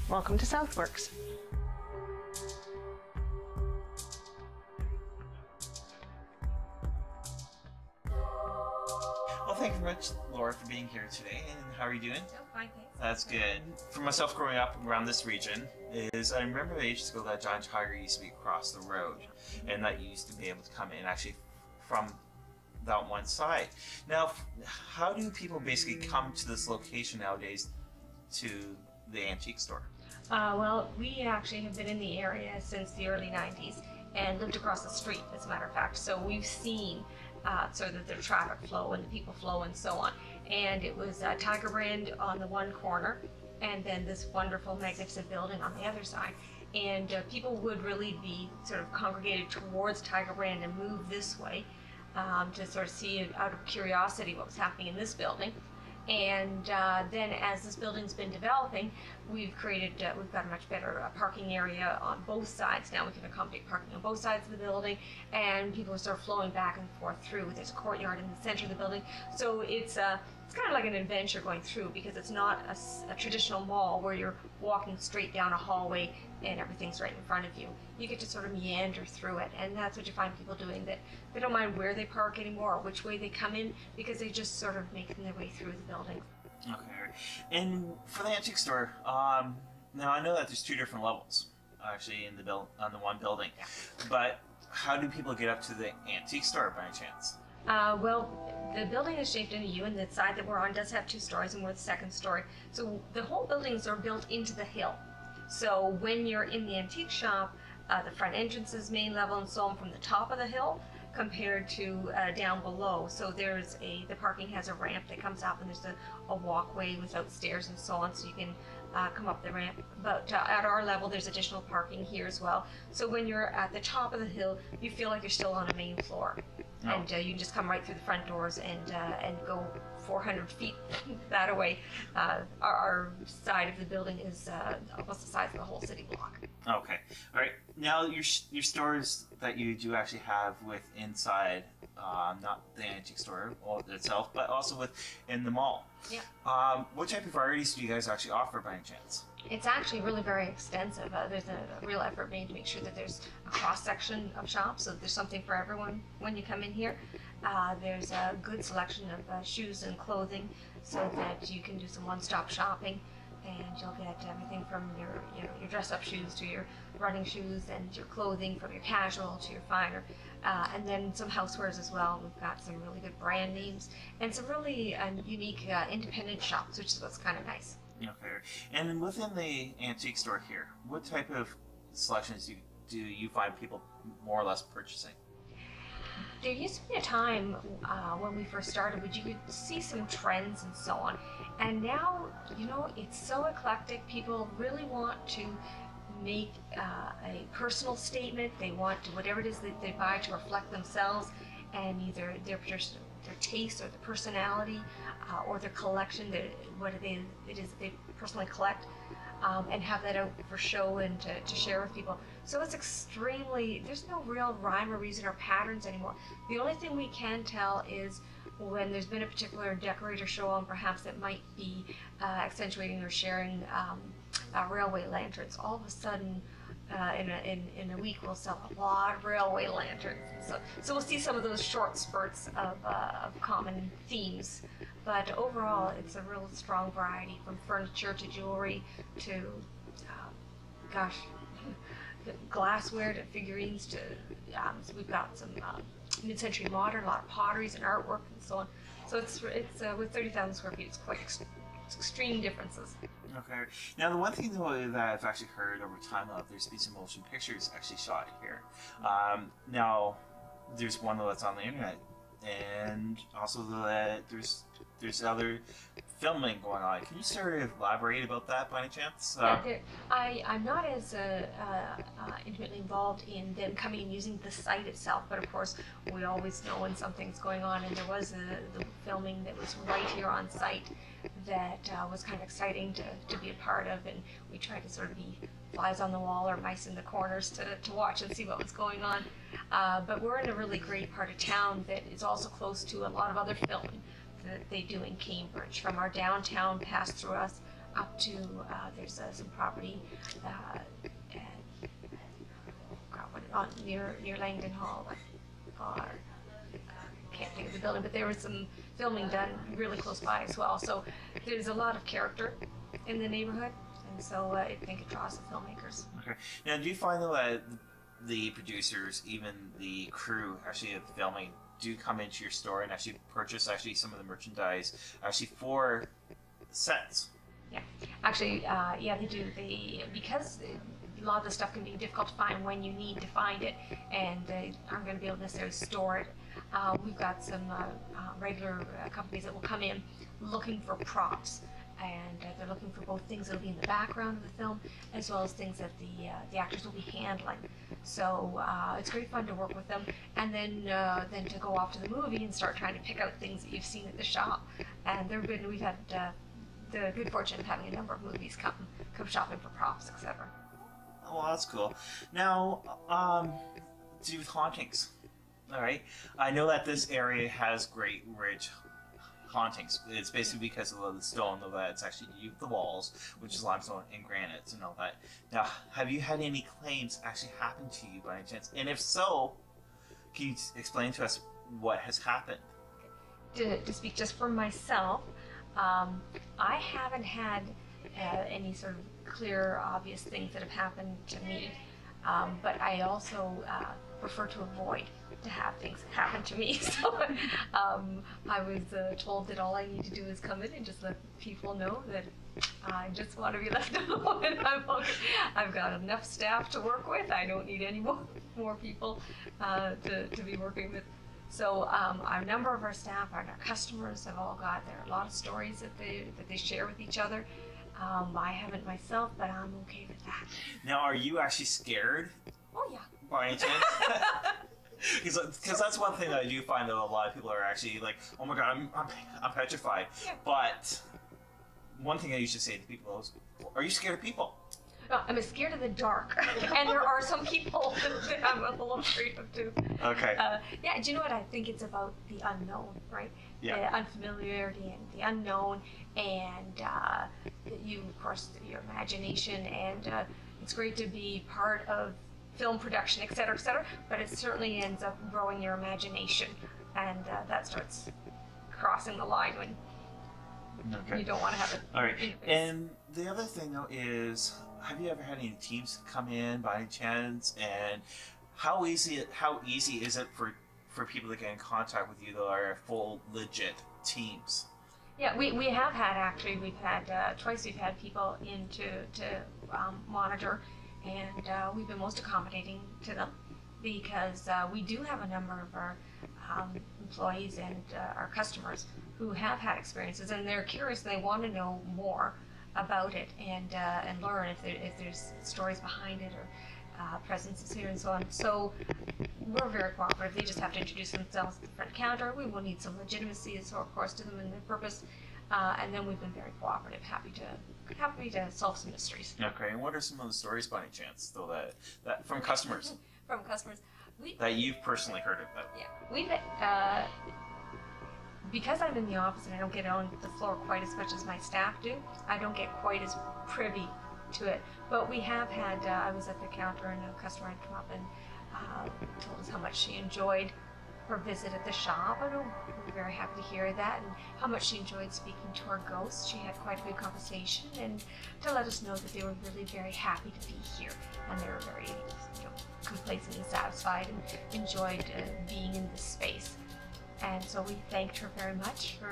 Welcome to Southworks. Well, thank you very much, Laura, for being here today. And how are you doing? Oh, fine, thanks. That's good. For myself, growing up around this region, I remember ages ago that giant tiger used to be across the road, and that you used to be able to come in actually from that one side. Now, how do people basically come to this location nowadays to the antique store? Well, we actually have been in the area since the early 90s and lived across the street, as a matter of fact. So we've seen sort of the traffic flow and the people flow and so on. And it was Tiger Brand on the one corner, and then this wonderful, magnificent building on the other side. And people would really be sort of congregated towards Tiger Brand and move this way to sort of see, out of curiosity, what was happening in this building. And then as this building's been developing, we've got a much better parking area on both sides. Now we can accommodate parking on both sides of the building, and people are sort of flowing back and forth through. There's a courtyard in the center of the building. So it's kind of like an adventure going through, because it's not a traditional mall where you're walking straight down a hallway and everything's right in front of you. You get to sort of meander through it, and that's what you find people doing, that they don't mind where they park anymore or which way they come in, because they just sort of making their way through the building. Okay. And for the antique store, now I know that there's two different levels actually in the on the one building, but how do people get up to the antique store by any chance? Well, the building is shaped in a U, and the side that we're on does have 2 stories, and we're the 2nd story. So the whole buildings are built into the hill. So when you're in the antique shop, the front entrance is main level and so on from the top of the hill compared to down below. So there's the parking has a ramp that comes up, and there's a walkway without stairs and so on, so you can come up the ramp. But at our level, there's additional parking here as well. So when you're at the top of the hill, you feel like you're still on a main floor. Oh. And you can just come right through the front doors and go 400 feet that way. Our side of the building is almost the size of the whole city block. Okay. All right. Now, your stores that you do actually have with inside, not the antique store itself, but also in the mall. Yeah. What type of varieties do you guys actually offer by any chance? It's actually really very extensive. There's a real effort made to make sure that there's a cross-section of shops, so there's something for everyone when you come in here. There's a good selection of shoes and clothing, so that you can do some one-stop shopping, and you'll get everything from your dress-up shoes to your running shoes, and your clothing from your casual to your finer, and then some housewares as well. We've got some really good brand names and some really unique independent shops, which is what's kind of nice. Okay. And within the antique store here, what type of selections do you find people more or less purchasing? There used to be a time when we first started where you could see some trends and so on. And now, it's so eclectic. People really want to make a personal statement. They want whatever it is that they buy to reflect themselves and either their taste or their personality or their collection, what it is that they personally collect, and have that out for show and to share with people. So it's there's no real rhyme or reason or patterns anymore. The only thing we can tell is when there's been a particular decorator show on, perhaps that might be accentuating or sharing railway lanterns. All of a sudden, in a week, we'll sell a lot of railway lanterns. So we'll see some of those short spurts of common themes. But overall, it's a real strong variety, from furniture to jewelry to, glassware to figurines to, so we've got some mid-century modern, a lot of potteries and artwork and so on. So it's with 30,000 square feet, it's quite extreme differences. Okay. Now, the one thing that I've actually heard over time, there's been some motion pictures actually shot here. Now, there's one that's on the internet, and also that there's other filming going on. Can you sort of elaborate about that by any chance? I'm not as intimately involved in them coming and using the site itself, but of course we always know when something's going on, and there was the filming that was right here on site that was kind of exciting to be a part of, and we tried to sort of be flies on the wall or mice in the corners to watch and see what was going on. But we're in a really great part of town that is also close to a lot of other filming that they do in Cambridge. From our downtown pass through us, up to there's some property near Langdon Hall, or can't think of the building, but there was some filming done really close by as well. So there's a lot of character in the neighborhood, and so I think it draws the filmmakers. Okay. Now, do you find though that the producers, even the crew, actually of the filming, do come into your store and actually purchase some of the merchandise actually for sets? Yeah, actually, yeah, they do. Because a lot of the stuff can be difficult to find when you need to find it, and they aren't going to be able to necessarily store it. We've got some regular companies that will come in looking for props, and they're looking for both things that will be in the background of the film as well as things that the actors will be handling. So it's great fun to work with them, and then to go off to the movie and start trying to pick out things that you've seen at the shop. And we've had the good fortune of having a number of movies come shopping for props, etc. Oh, well, that's cool. Now, to do with hauntings. All right, I know that this area has great, rich hauntings. It's basically because of the stone, though, that it's actually the walls, which is limestone and granite and all that. Now, have you had any claims actually happen to you by any chance? And if so, can you explain to us what has happened? To speak just for myself, I haven't had any sort of clear, obvious things that have happened to me, but I also prefer to avoid to have things happen to me. So I was told that all I need to do is come in and just let people know that I just want to be left alone, and I'm okay. I've got enough staff to work with. I don't need any more people to be working with. So a number of our staff and our customers have all got a lot of stories that they share with each other. I haven't myself, but I'm okay with that. Now, are you actually scared? Oh yeah. By any chance? Because that's one thing that I do find that a lot of people are actually like, oh my god, I'm petrified. Yeah. But one thing I used to say to people is, are you scared of people? No, I'm scared of the dark, and there are some people that I'm a little afraid of too. Okay. Yeah, do you know what? I think it's about the unknown, right? Yeah. The unfamiliarity and the unknown, and of course, your imagination, and it's great to be part of film production, et cetera, but it certainly ends up growing your imagination, and that starts crossing the line when you don't want to have it. All right. And the other thing, though, is, have you ever had any teams come in by any chance, and how easy is it for people to get in contact with you that are full legit teams? Yeah, we have had, actually, we've had twice we've had people in to monitor, and we've been most accommodating to them, because we do have a number of our employees and our customers who have had experiences, and they're curious and they want to know more about it, and learn if there's stories behind it, or presences here and so on. So we're very cooperative. They just have to introduce themselves at the front counter. We will need some legitimacy, of course, to them and their purpose, and then we've been very cooperative, happy to solve some mysteries. Okay, and what are some of the stories by any chance, though, that from customers? From customers. That you've personally heard of? Yeah, we've because I'm in the office and I don't get on the floor quite as much as my staff do, I don't get quite as privy to it. But we have had, I was at the counter and a customer had come up and told us how much she enjoyed her visit at the shop. And we're very happy to hear that, and how much she enjoyed speaking to our ghosts. She had quite a good conversation, and to let us know that they were really very happy to be here, and they were very complacent and satisfied, and enjoyed being in this space. And so we thanked her very much for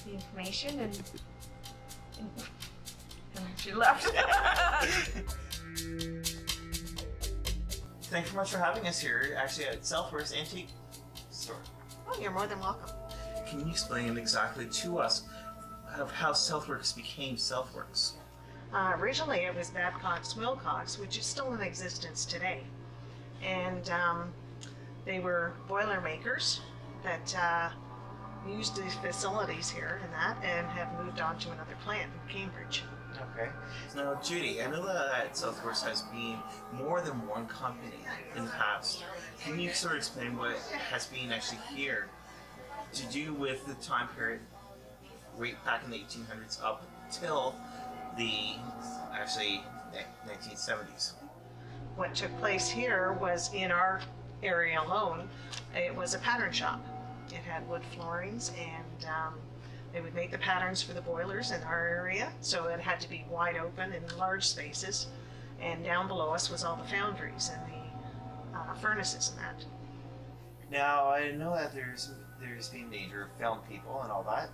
the information, and she left. Thanks so much for having us here, actually, at Southworks Antique Store. Oh, you're more than welcome. Can you explain exactly to us of how Southworks became Southworks? Originally, it was Babcock's Wilcox, which is still in existence today. And they were boiler makers that used these facilities here and have moved on to another plant in Cambridge. Okay. Now, Judy, I know that Southworks has been more than one company in the past. Can you sort of explain what has been actually here to do with the time period right back in the 1800s up till the actually 1970s. What took place here was in our area alone, it was a pattern shop. It had wood floorings, and they would make the patterns for the boilers in our area, so it had to be wide open in large spaces. And down below us was all the foundries and the furnaces and that. Now, I know that there's been danger of filmed people and all that.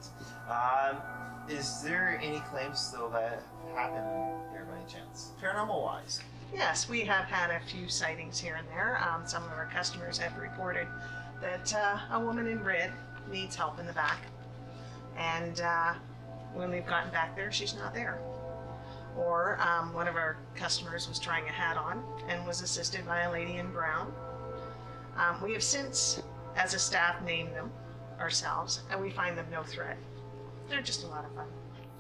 Is there any claims, though, that happened there by any chance, paranormal-wise? Yes, we have had a few sightings here and there. Some of our customers have reported that a woman in red needs help in the back. And when we've gotten back there, she's not there. Or one of our customers was trying a hat on and was assisted by a lady in brown. We have since, as a staff, named them ourselves, and we find them no threat. They're just a lot of fun.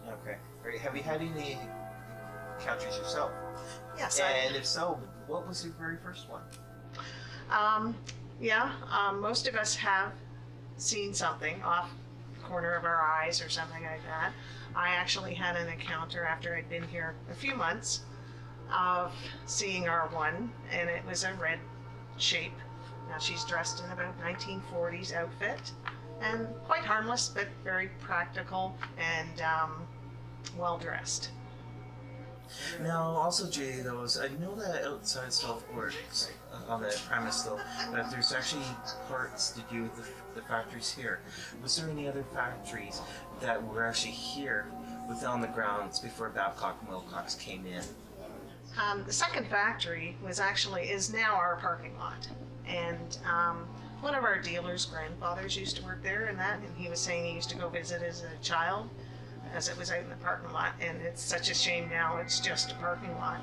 Okay. Right. Have you had any encounters yourself? Yes. And if so, what was your very first one? Most of us have seen something off the corner of our eyes or something like that. I actually had an encounter after I'd been here a few months of seeing our one, and it was a red shape. Now she's dressed in about 1940s outfit, and quite harmless, but very practical and well dressed. Now, also, Judy, I know that outside Southworks, on the premise, though, that there's actually parts to do with the factories here. Was there any other factories that were actually here within the grounds before Babcock and Wilcox came in? The second factory is now our parking lot, and one of our dealers' grandfathers used to work there, and he was saying he used to go visit as a child, as it was out in the parking lot, and it's such a shame now it's just a parking lot.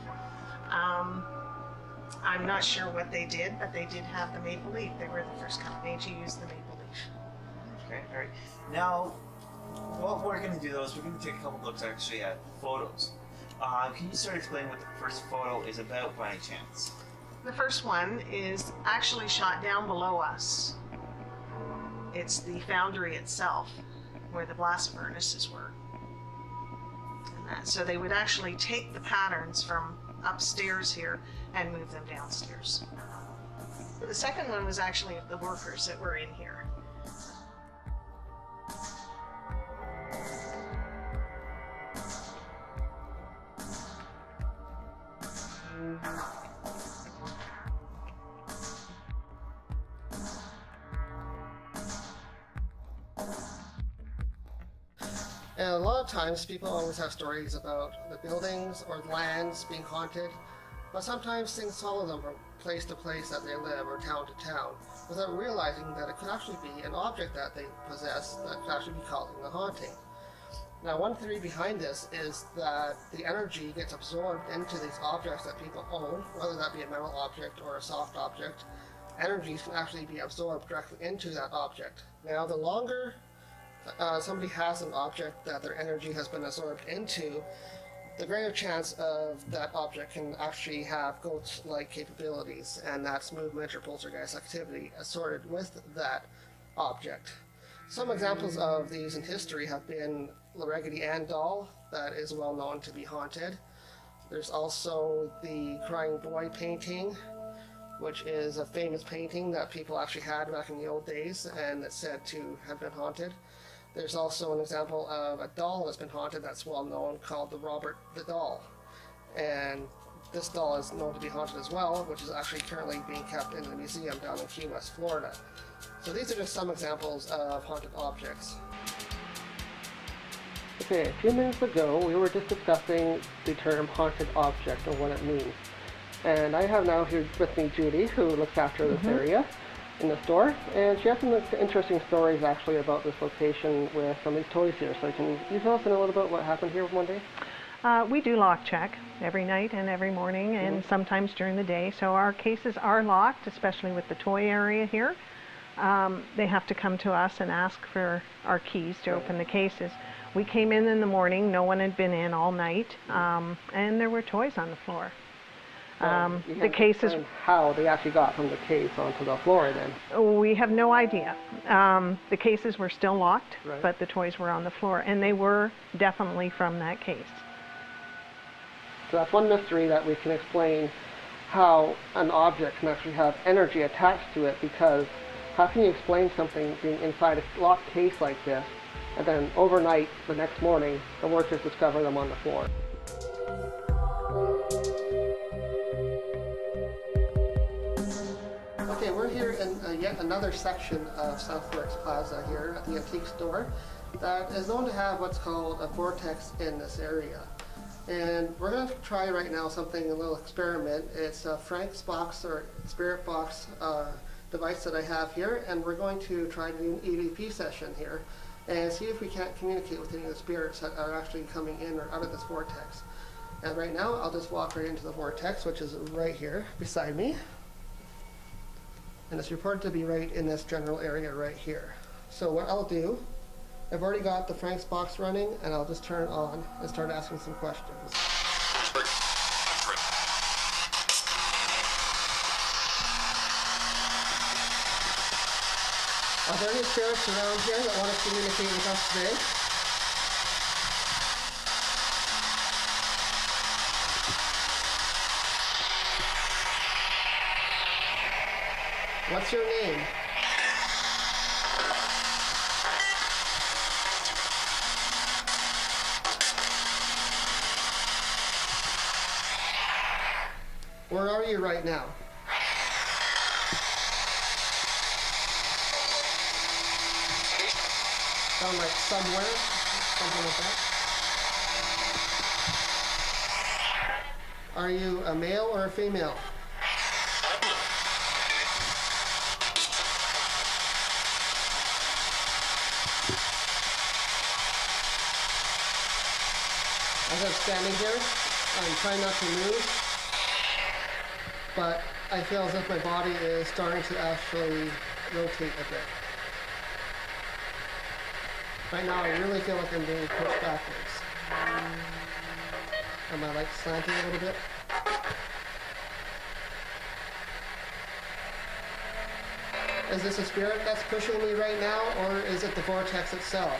I'm not sure what they did, but they did have the maple leaf. They were the first company to use the maple leaf. Okay, all right. Now, what we're going to do, though, is we're going to take a couple looks actually at photos. Can you start explaining what the first photo is about by any chance? The first one is actually shot down below us. It's the foundry itself, where the blast furnaces were. So they would actually take the patterns from upstairs here and move them downstairs. The second one was actually of the workers that were in here. And a lot of times people always have stories about the buildings or lands being haunted, but sometimes things follow them from place to place that they live or town to town without realizing that it could actually be an object that they possess that could actually be causing the haunting. Now, one theory behind this is that the energy gets absorbed into these objects that people own, whether that be a metal object or a soft object. Energies can actually be absorbed directly into that object. Now, the longer somebody has an object that their energy has been absorbed into, the greater chance of that object can actually have ghost-like capabilities, and that's movement or poltergeist activity assorted with that object. Some examples of these in history have been the Raggedy Ann doll, that is well known to be haunted. There's also the Crying Boy painting, which is a famous painting that people actually had back in the old days, and it's said to have been haunted. There's also an example of a doll that's been haunted that's well known, called the Robert the Doll. And this doll is known to be haunted as well, which is actually currently being kept in the museum down in Key West, Florida. So these are just some examples of haunted objects. Okay, a few minutes ago we were just discussing the term haunted object and what it means. And I have now here with me Judy, who looks after this area in the store, and she has some interesting stories actually about this location with some of these toys here. So can you tell us a little bit what happened here one day? We do lock check every night and every morning and sometimes during the day. So our cases are locked, especially with the toy area here. They have to come to us and ask for our keys to open the cases. We came in the morning, no one had been in all night, and there were toys on the floor. The cases, how they actually got from the case onto the floor then? we have no idea. The cases were still locked, Right. but the toys were on the floor, and they were definitely from that case. So that's one mystery that we can explain, how an object can actually have energy attached to it, because how can you explain something being inside a locked case like this, and then overnight, the next morning, the workers discover them on the floor? Okay, we're here in yet another section of Southworks Plaza here at the antique store that is known to have what's called a vortex in this area. And we're going to try right now something, a little experiment. It's a Frank's box or spirit box device that I have here, and we're going to try to do an EVP session here and see if we can't communicate with any of the spirits that are actually coming in or out of this vortex. And right now I'll just walk right into the vortex, which is right here beside me. And it's reported to be right in this general area right here. So what I'll do, I've already got the Frank's box running, and I'll just turn it on and start asking some questions. Are there any spirits around here that want to communicate with us today? What's your name? Where are you right now? Sound like somewhere? Something like that? Are you a male or a female? As I'm standing here, I'm trying not to move, but I feel as if my body is starting to actually rotate a bit. Right now I really feel like I'm being pushed backwards. Am I like slanting a little bit? Is this a spirit that's pushing me right now, or is it the vortex itself?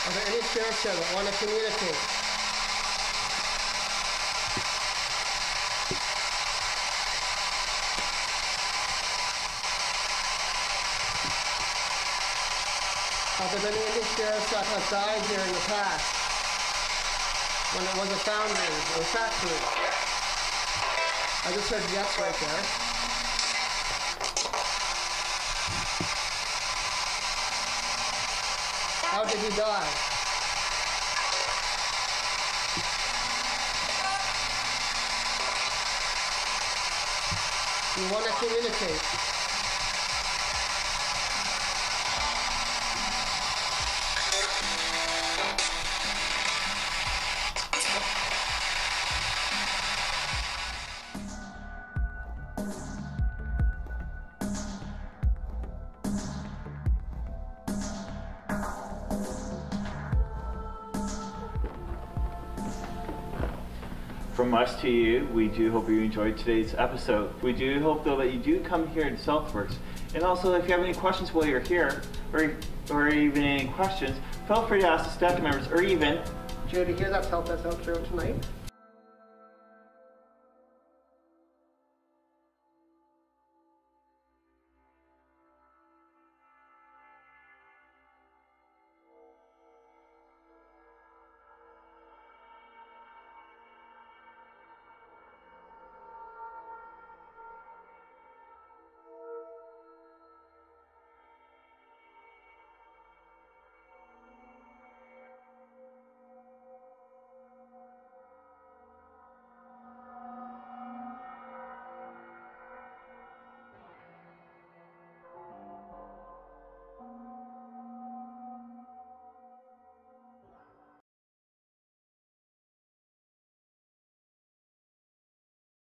Are there any spirits here that want to communicate? Have there been any spirits that have died here in the past, when it was a foundry or a factory? I just heard yes right there. How did he die? You want to communicate. From us to you, we do hope you enjoyed today's episode. We do hope though that you do come here to Southworks. And also if you have any questions while you're here, or even any questions, feel free to ask the staff members or even Judy here that's helped us out throughout tonight.